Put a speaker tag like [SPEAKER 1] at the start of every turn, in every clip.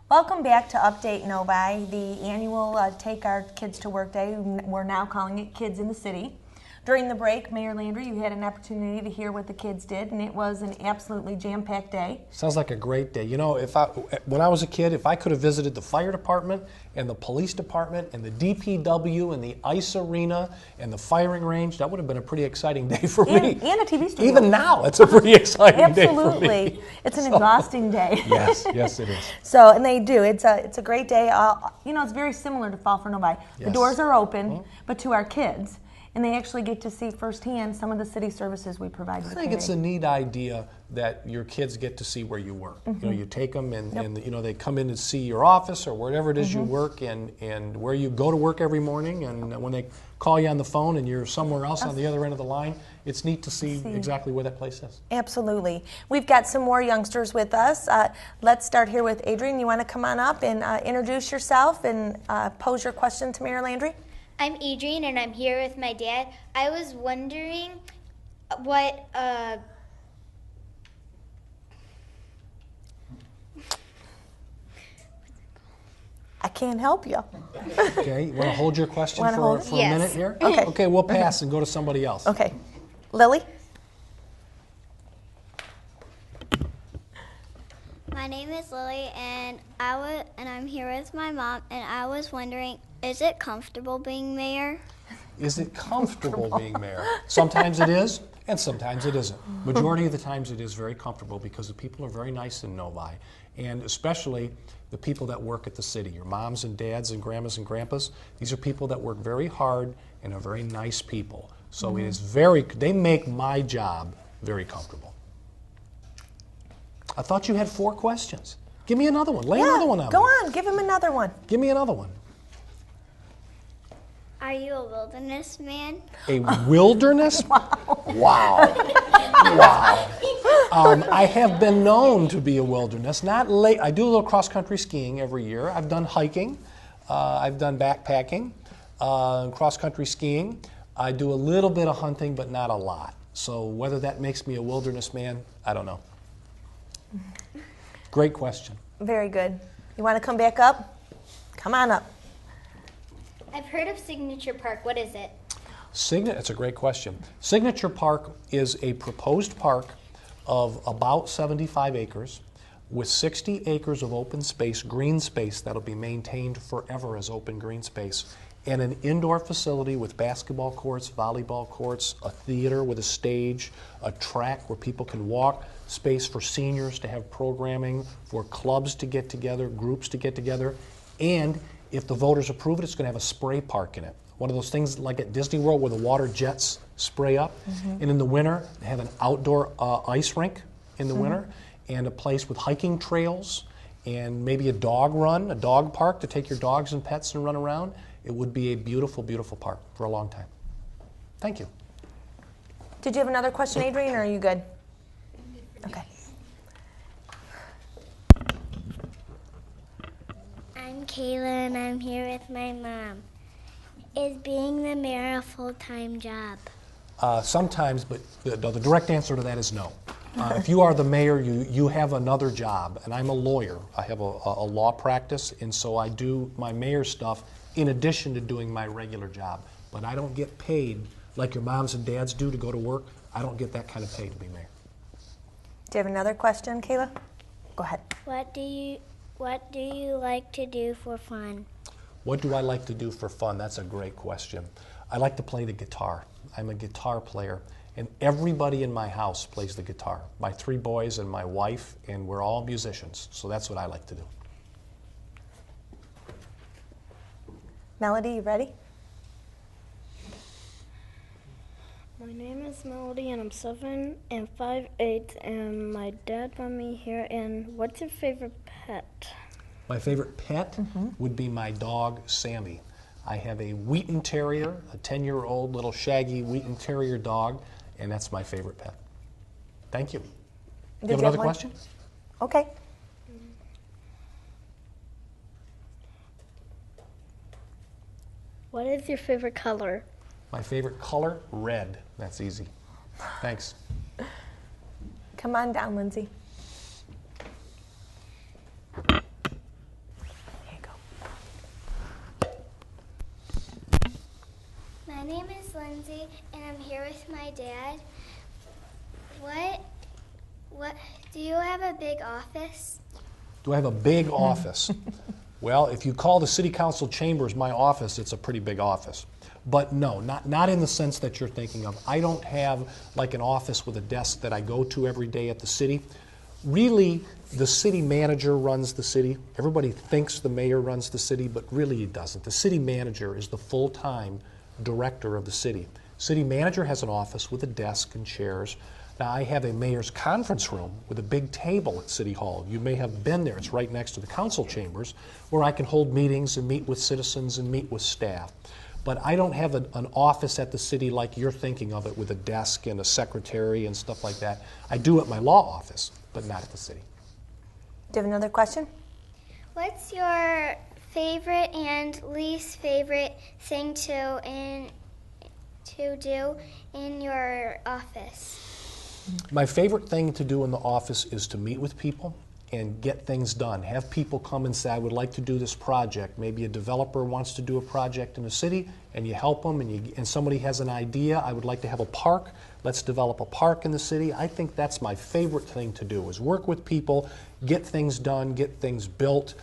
[SPEAKER 1] Welcome back to Update Novi, the annual Take Our Kids to Work Day. We're now calling it Kids in the City. During the break, Mayor Landry, you had an opportunity to hear what the kids did, and it was an absolutely jam-packed day.
[SPEAKER 2] Sounds like a great day. You know, when I was a kid, if I could have visited the fire department and the police department and the DPW and the ice arena and the firing range, that would have been a pretty exciting day for me.
[SPEAKER 1] And a TV studio.
[SPEAKER 2] Even now, it's a pretty exciting day for me.
[SPEAKER 1] Absolutely. It's an exhausting day.
[SPEAKER 2] Yes, it is.
[SPEAKER 1] So, and they do. It's a great day. You know, it's very similar to Fall for Novi. The
[SPEAKER 2] Yes.
[SPEAKER 1] doors are open, but to our kids. And they actually get to see firsthand some of the city services we provide to the
[SPEAKER 2] I think it's a neat idea that your kids get to see where you work. You know, you take them and you know, they come in and see your office or wherever it is you work and where you go to work every morning, and when they call you on the phone and you're somewhere else on the other end of the line, it's neat to see exactly where that place is.
[SPEAKER 1] Absolutely. We've got some more youngsters with us. Let's start here with Adrian. You want to come on up and introduce yourself and pose your question to Mayor Landry?
[SPEAKER 3] I'm Adrian, and I'm here with my dad. I was wondering what
[SPEAKER 1] I can't help you.
[SPEAKER 2] Okay, you want to hold your question for a
[SPEAKER 3] Yes.
[SPEAKER 2] minute here?
[SPEAKER 1] Okay.
[SPEAKER 2] Okay, we'll pass and go to somebody else.
[SPEAKER 1] Okay. Lily?
[SPEAKER 4] My name is Lily, and I'm here with my mom, and I was wondering, is it comfortable being mayor?
[SPEAKER 2] Is it comfortable being mayor? Sometimes it is, and sometimes it isn't. Majority of the times it is very comfortable because the people are very nice in Novi, and especially the people that work at the city, your moms and dads and grandmas and grandpas. These are people that work very hard and are very nice people. So it is they make my job very comfortable. I thought you had 4 questions. Give me another one. Lay another one on
[SPEAKER 1] Go
[SPEAKER 2] me.
[SPEAKER 1] on. Give him another one.
[SPEAKER 2] Give me another one.
[SPEAKER 4] Are you a wilderness man?
[SPEAKER 2] A wilderness? Wow. Wow. I have been known to be a wilderness. Not late. I do a little cross-country skiing every year. I've done hiking. I've done backpacking, cross-country skiing. I do a little bit of hunting, but not a lot. So whether that makes me a wilderness man, I don't know. Great question.
[SPEAKER 1] Very good. You want to come back up? Come on up.
[SPEAKER 3] I've heard of Signature Park. What is it?
[SPEAKER 2] That's a great question. Signature Park is a proposed park of about 75 acres with 60 acres of open space, green space that'll be maintained forever as open green space, and an indoor facility with basketball courts, volleyball courts, a theater with a stage, a track where people can walk, space for seniors to have programming, for clubs to get together, groups to get together, and if the voters approve it, it's going to have a spray park in it. One of those things like at Disney World where the water jets spray up. And in the winter, they have an outdoor ice rink in the winter, and a place with hiking trails, and maybe a dog run, a dog park to take your dogs and pets and run around. It would be a beautiful, beautiful park for a long time. Thank you.
[SPEAKER 1] Did you have another question, Adrian, or are you good? Okay.
[SPEAKER 4] I'm Kayla, and I'm here with my mom. Is being the mayor a full-time job?
[SPEAKER 2] Sometimes, but the direct answer to that is no. If you are the mayor, you have another job, and I'm a lawyer. I have a law practice, and so I do my mayor stuff in addition to doing my regular job. But I don't get paid like your moms and dads do to go to work. I don't get that kind of pay to be mayor.
[SPEAKER 1] Do you have another question, Kayla? Go ahead.
[SPEAKER 4] What do you like to do for fun?
[SPEAKER 2] What do I like to do for fun? That's a great question. I like to play the guitar. I'm a guitar player, and everybody in my house plays the guitar. My 3 boys and my wife, and we're all musicians, so that's what I like to do.
[SPEAKER 1] Melody, you ready?
[SPEAKER 5] My name is Melody, and I'm 7 and 5'8", and my dad brought me here. And what's your favorite pet?
[SPEAKER 2] My favorite pet would be my dog, Sammy. I have a Wheaton Terrier, a 10-year-old little shaggy Wheaton Terrier dog, and that's my favorite pet. Thank you. You have another question?
[SPEAKER 1] Okay.
[SPEAKER 5] What is your favorite color?
[SPEAKER 2] My favorite color, red. That's easy. Thanks.
[SPEAKER 1] Come on down, Lindsay.
[SPEAKER 4] name is Lindsay, and I'm here with my dad. What do you have a big office?
[SPEAKER 2] Do I have a big office? Well, if you call the city council chambers my office, it's a pretty big office. But no, not in the sense that you're thinking of. I don't have like an office with a desk that I go to every day at the city. Really, the city manager runs the city. Everybody thinks the mayor runs the city, but really he doesn't. The city manager is the full-time director of the city. City manager has an office with a desk and chairs. Now, I have a mayor's conference room with a big table at City Hall. You may have been there. It's right next to the council chambers, where I can hold meetings and meet with citizens and meet with staff. But I don't have an office at the city like you're thinking of it, with a desk and a secretary and stuff like that. I do at my law office, but not at the city.
[SPEAKER 1] Do you have another question?
[SPEAKER 4] What's your favorite and least favorite thing to do in your office?
[SPEAKER 2] My favorite thing to do in the office is to meet with people and get things done. Have people come and say, I would like to do this project. Maybe a developer wants to do a project in the city, and you help them, and somebody has an idea. I would like to have a park. Let's develop a park in the city. I think that's my favorite thing to do, is work with people, get things done, get things built,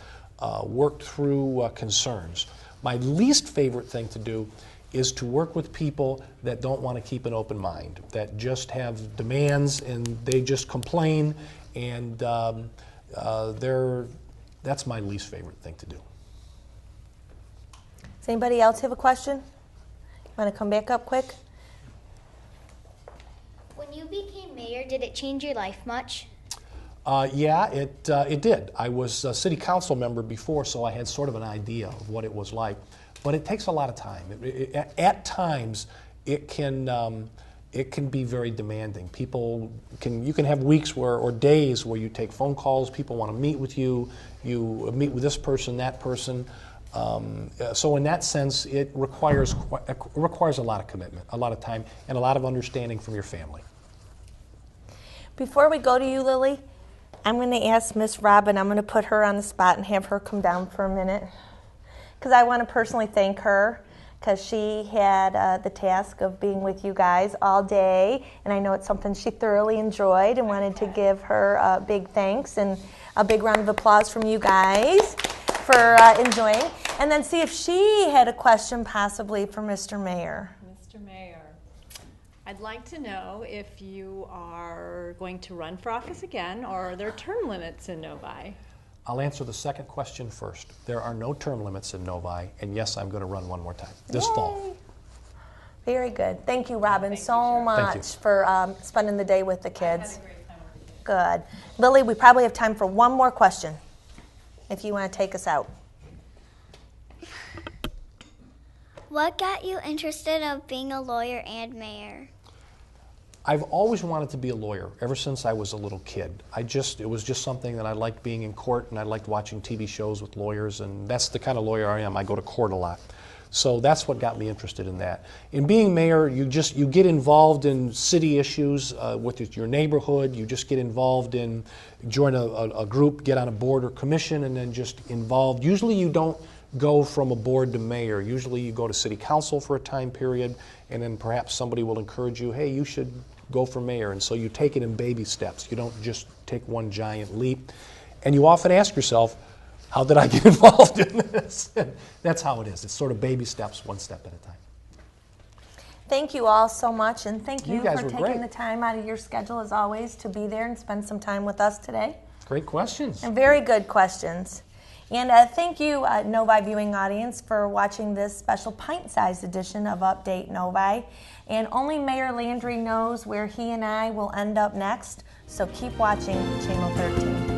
[SPEAKER 2] work through concerns. My least favorite thing to do is to work with people that don't want to keep an open mind, that just have demands and they just complain, and that's my least favorite thing to do.
[SPEAKER 1] Does anybody else have a question? Want to come back up quick?
[SPEAKER 3] When you became mayor, did it change your life much?
[SPEAKER 2] Yeah, it did. I was a city council member before, so I had sort of an idea of what it was like. But it takes a lot of time. At times, it can be very demanding. You can have weeks or days where you take phone calls. People want to meet with you. You meet with this person, that person. So in that sense, it requires a lot of commitment, a lot of time, and a lot of understanding from your family.
[SPEAKER 1] Before we go to you, Lily, I'm going to ask Miss Robin, I'm going to put her on the spot and have her come down for a minute, because I want to personally thank her, because she had the task of being with you guys all day, and I know it's something she thoroughly enjoyed, and wanted to give her a big thanks and a big round of applause from you guys for enjoying, and then see if she had a question possibly for Mr. Mayor.
[SPEAKER 6] Mr. Mayor, I'd like to know if you are going to run for office again, or are there term limits in Novi?
[SPEAKER 2] I'll answer the second question first. There are no term limits in Novi, and yes, I'm going to run one more time this fall.
[SPEAKER 1] Very good. Thank you, Robin, so much for spending the day with the kids.
[SPEAKER 6] I had a great time with you.
[SPEAKER 1] Good. Lily, we probably have time for one more question, if you want to take us out.
[SPEAKER 4] What got you interested in being a lawyer and mayor?
[SPEAKER 2] I've always wanted to be a lawyer ever since I was a little kid. It was just something that I liked, being in court, and I liked watching TV shows with lawyers, and that's the kind of lawyer I am. I go to court a lot. So that's what got me interested in that. In being mayor, you get involved in city issues with your neighborhood. You just get involved in, join a group, get on a board or commission, and then just involved. Usually you don't go from a board to mayor. Usually you go to city council for a time period, and then perhaps somebody will encourage you, hey, you should go for mayor. And so you take it in baby steps. You don't just take one giant leap. And you often ask yourself, how did I get involved in this? That's how it is. It's sort of baby steps, one step at a time.
[SPEAKER 1] Thank you all so much, and thank you
[SPEAKER 2] guys
[SPEAKER 1] for
[SPEAKER 2] were
[SPEAKER 1] taking
[SPEAKER 2] great.
[SPEAKER 1] the time out of your schedule, as always, to be there and spend some time with us today.
[SPEAKER 2] Great questions.
[SPEAKER 1] And very good questions. And thank you, Novi viewing audience, for watching this special pint-sized edition of Update Novi. And only Mayor Landry knows where he and I will end up next, so keep watching Channel 13.